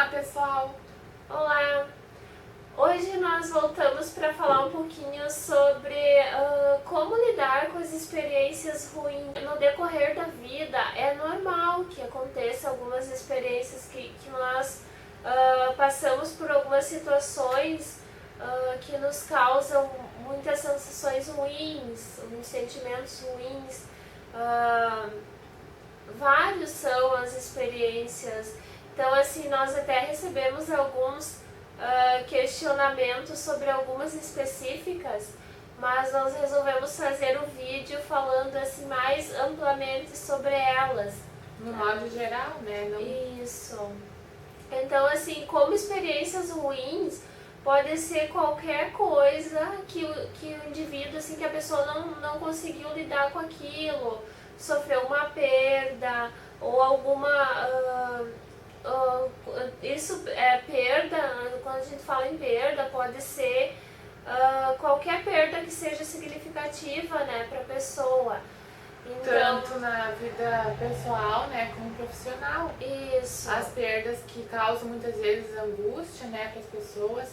pessoal! Olá! Hoje nós voltamos para falar um pouquinho sobre como lidar com as experiências ruins. No decorrer da vida é normal que aconteça algumas experiências que nós passamos por algumas situações que nos causam muitas sensações ruins, muitos sentimentos ruins. Vários são as experiências. Então, assim, nós até recebemos alguns questionamentos sobre algumas específicas, mas nós resolvemos fazer um vídeo falando assim mais amplamente sobre elas. No modo geral, né? Isso. Então, assim, como experiências ruins, pode ser qualquer coisa que o indivíduo, assim, que a pessoa não conseguiu lidar com aquilo, sofreu uma perda ou alguma... isso é perda, quando a gente fala em perda, pode ser qualquer perda que seja significativa, né, para a pessoa. Então, tanto na vida pessoal, né, como profissional. Isso. As perdas que causam muitas vezes angústia, né, para as pessoas,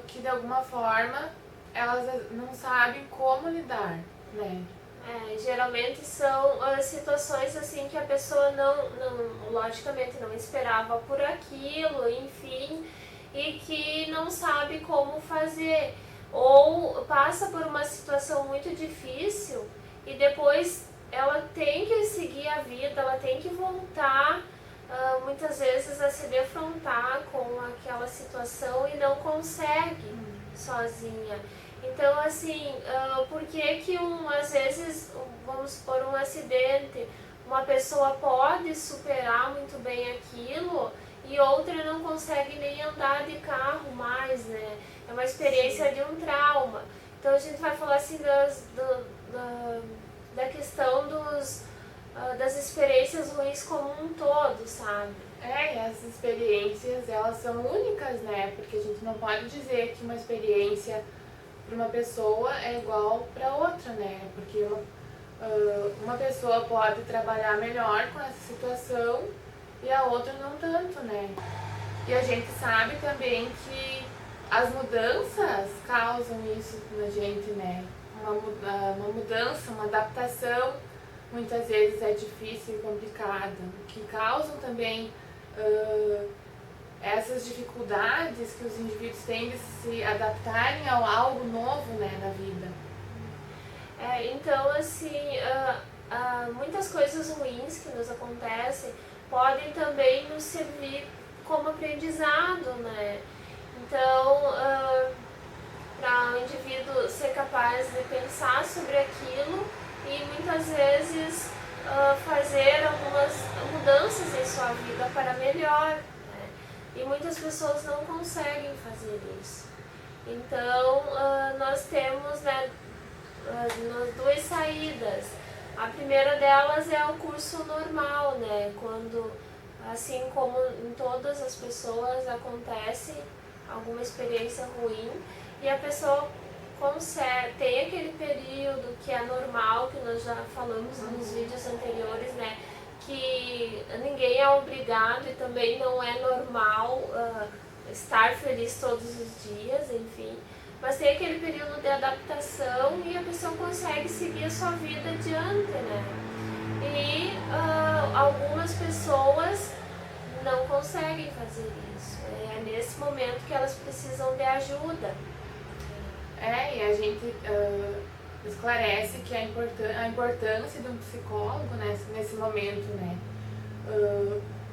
que de alguma forma elas não sabem como lidar, né. Geralmente são situações assim que a pessoa logicamente não esperava por aquilo, enfim, e que não sabe como fazer, ou passa por uma situação muito difícil e depois ela tem que seguir a vida, ela tem que voltar muitas vezes a se defrontar com aquela situação e não consegue sozinha. Então, assim, por que que às vezes, vamos supor, um acidente, uma pessoa pode superar muito bem aquilo e outra não consegue nem andar de carro mais, né? É uma experiência de um trauma. Então, a gente vai falar assim da questão das experiências ruins como um todo, sabe? E essas experiências, elas são únicas, né? Porque a gente não pode dizer que uma experiência para uma pessoa é igual para outra, né? Porque uma pessoa pode trabalhar melhor com essa situação e a outra não tanto, né? E a gente sabe também que as mudanças causam isso na gente, né? Uma mudança, uma adaptação, muitas vezes é difícil e complicada, que causam também essas dificuldades que os indivíduos têm de se adaptarem a algo novo, né, na vida. Então, assim, muitas coisas ruins que nos acontecem podem também nos servir como aprendizado, né? Então, para o indivíduo ser capaz de pensar sobre aquilo e muitas vezes fazer algumas mudanças em sua vida para melhor. E muitas pessoas não conseguem fazer isso. Então, nós temos, né, duas saídas. A primeira delas é o curso normal, né, quando, assim como em todas as pessoas, acontece alguma experiência ruim e a pessoa tem aquele período que é normal, que nós já falamos nos vídeos anteriores, né, que ninguém é obrigado e também não é normal estar feliz todos os dias, enfim. Mas tem aquele período de adaptação e a pessoa consegue seguir a sua vida adiante, né? E algumas pessoas não conseguem fazer isso. É nesse momento que elas precisam de ajuda. E a gente esclarece que a importância de um psicólogo nesse momento, né?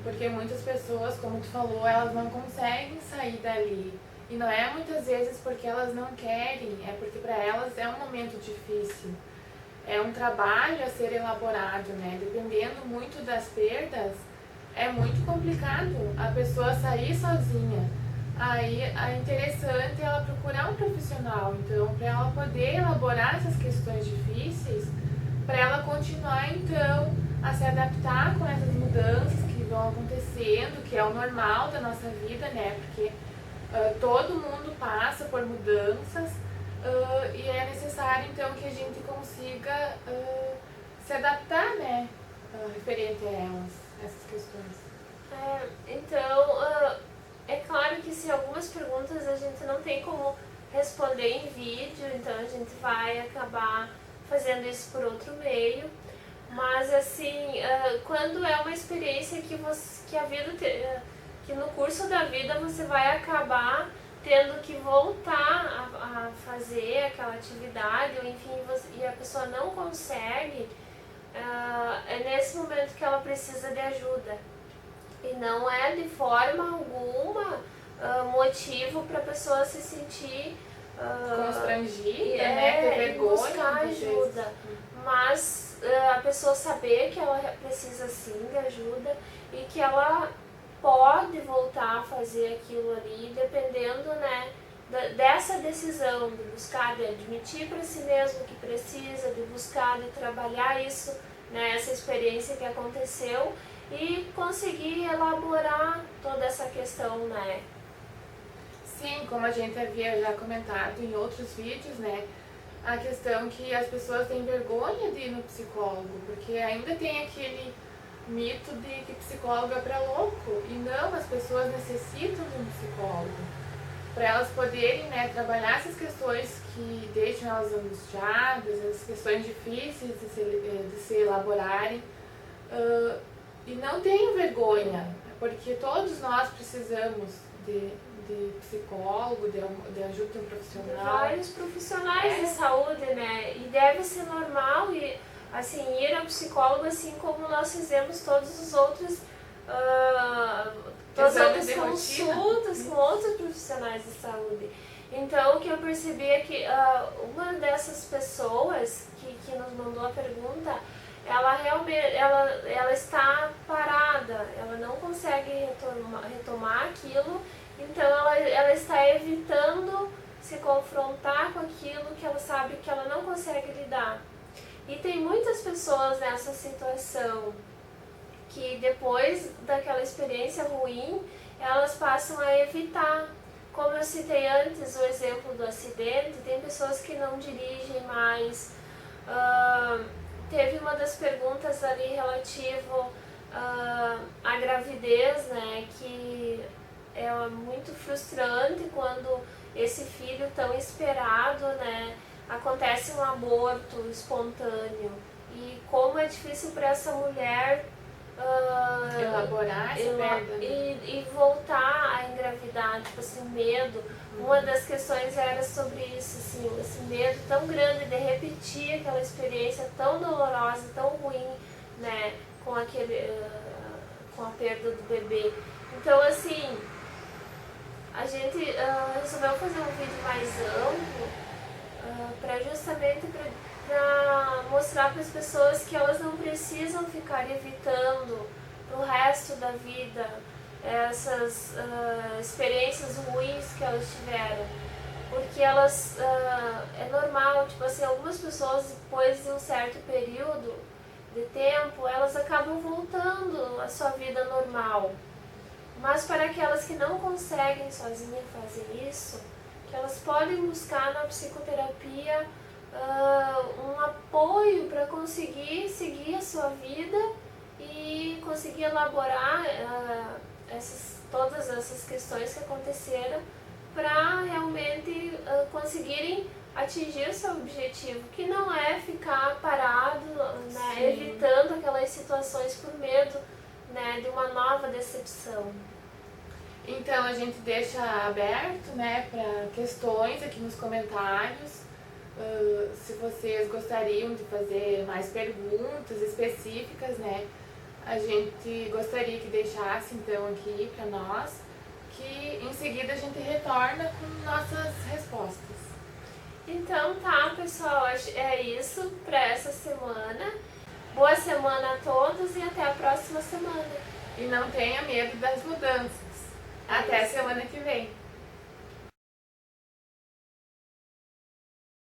Porque muitas pessoas, como tu falou, elas não conseguem sair dali. E não é muitas vezes porque elas não querem, é porque para elas é um momento difícil. É um trabalho a ser elaborado, né? Dependendo muito das perdas, é muito complicado a pessoa sair sozinha. Aí é interessante ela procurar um profissional, então, para ela poder elaborar essas questões difíceis, para ela continuar, então, a se adaptar com essas mudanças que vão acontecendo, que é o normal da nossa vida, né? Porque todo mundo passa por mudanças e é necessário, então, que a gente consiga se adaptar, né? Referente a essas questões. Então, é claro que se algumas perguntas a gente não tem como responder em vídeo, então a gente vai acabar fazendo isso por outro meio. Mas assim, quando é uma experiência que a vida que no curso da vida você vai acabar tendo que voltar a fazer aquela atividade, ou enfim, e a pessoa não consegue, é nesse momento que ela precisa de ajuda. E não é de forma alguma motivo para a pessoa se sentir constrangida, né? Ter vergonha. Buscar ajuda. Mas a pessoa saber que ela precisa sim de ajuda e que ela pode voltar a fazer aquilo ali, dependendo, né, dessa decisão de buscar, de admitir para si mesmo que precisa, de buscar, de trabalhar isso, né, essa experiência que aconteceu e conseguir elaborar toda essa questão, né? Sim, como a gente havia já comentado em outros vídeos, né? A questão que as pessoas têm vergonha de ir no psicólogo, porque ainda tem aquele mito de que psicólogo é para louco. E não, as pessoas necessitam de um psicólogo para elas poderem, né, trabalhar essas questões que deixam elas angustiadas, as questões difíceis de se elaborarem. E não tenham vergonha, porque todos nós precisamos de psicólogo, de ajuda de um profissional. De vários profissionais de saúde, né? E deve ser normal e, assim, ir ao psicólogo assim como nós fizemos todos os outros todas as outras consultas com outros profissionais de saúde. Então, o que eu percebi é que uma dessas pessoas que nos mandou a pergunta, ela realmente ela está parada, ela não consegue retomar aquilo, então ela está evitando se confrontar com aquilo que ela sabe que ela não consegue lidar. E tem muitas pessoas nessa situação que depois daquela experiência ruim, elas passam a evitar. Como eu citei antes o exemplo do acidente, tem pessoas que não dirigem mais. Teve uma das perguntas ali relativo à gravidez, né, que é muito frustrante quando esse filho tão esperado, né, acontece um aborto espontâneo. E como é difícil para essa mulher elaborar essa perda, né? e voltar a engravidar, tipo assim, medo. Uma das questões era sobre isso, assim, esse medo tão grande de repetir aquela experiência tão dolorosa, tão ruim, né, com a perda do bebê. Então, assim, a gente resolveu fazer um vídeo mais amplo para justamente para mostrar para as pessoas que elas não precisam ficar evitando pro resto da vida essas experiências ruins que elas tiveram, porque elas é normal, tipo assim, algumas pessoas depois de um certo período de tempo elas acabam voltando à sua vida normal, mas para aquelas que não conseguem sozinhas fazer isso, que elas podem buscar na psicoterapia um apoio para conseguir seguir a sua vida e conseguir elaborar todas essas questões que aconteceram para realmente conseguirem atingir o seu objetivo, que não é ficar parado, né, evitando aquelas situações por medo, né, de uma nova decepção. Então a gente deixa aberto, né, para questões aqui nos comentários. Se vocês gostariam de fazer mais perguntas específicas, né, a gente gostaria que deixasse então aqui para nós, que em seguida a gente retorna com nossas respostas. Então tá, pessoal, é isso para essa semana. Boa semana a todos e até a próxima semana. E não tenha medo das mudanças. Até semana que vem.